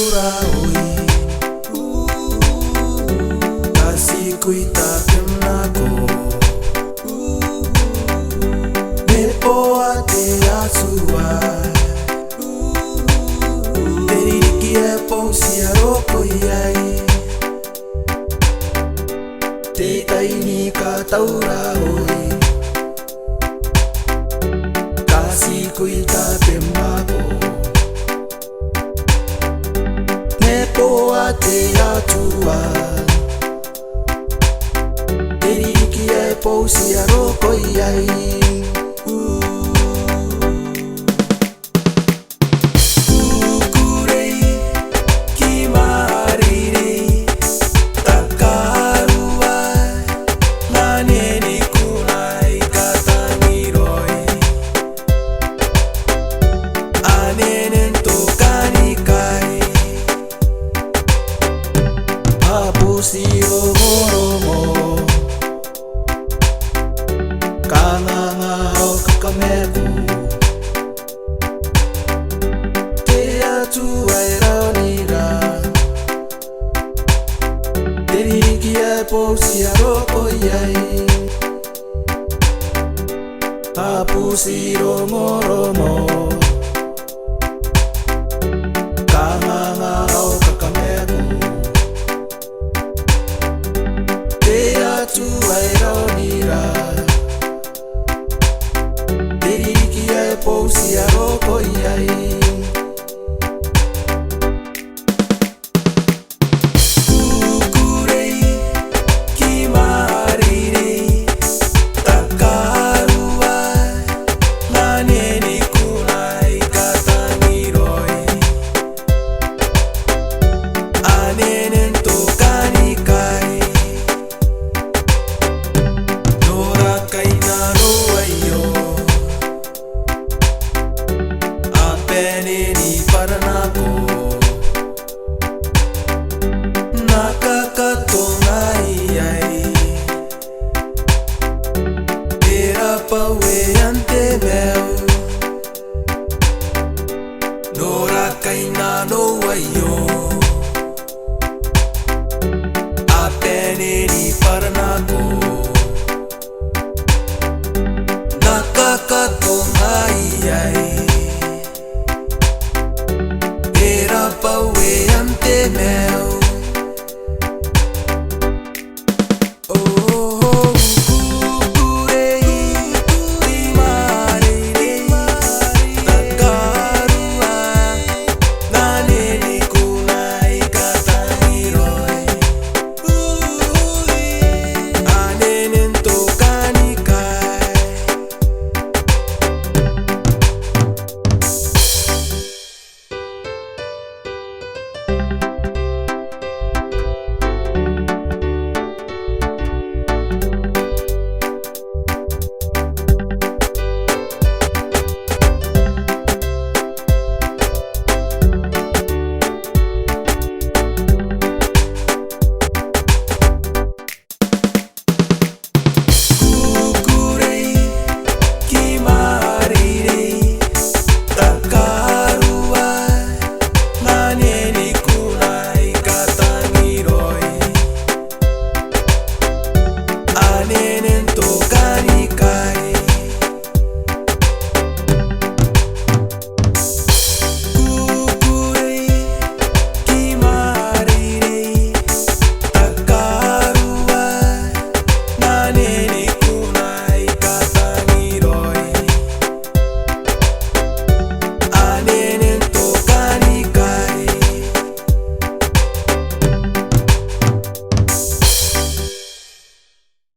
taura oi kasi kuita pemnako me poa te asua teriki e pousi a roko iai te taini ka taura oi kasi kuita pemnako poa te atua teriki e pousi a roko iai Ukurei ki mariri takarua nane ni kunai kataniroi anenen tokani kai Apusiro moromo Kananga o kakameku Te atu ai raonira Teriki e pousi a roko iai Apusiro moromo Kananga o kakameku tu ai raonira teriki e pousi a roko iai Ukurei ki mariri takarua nane ni kunai kataniroi anenen tokani kai Peneni paranako nakakatongai ai Era paue ante meu Nora kaina no aio A peneni paranako nakakatongai ai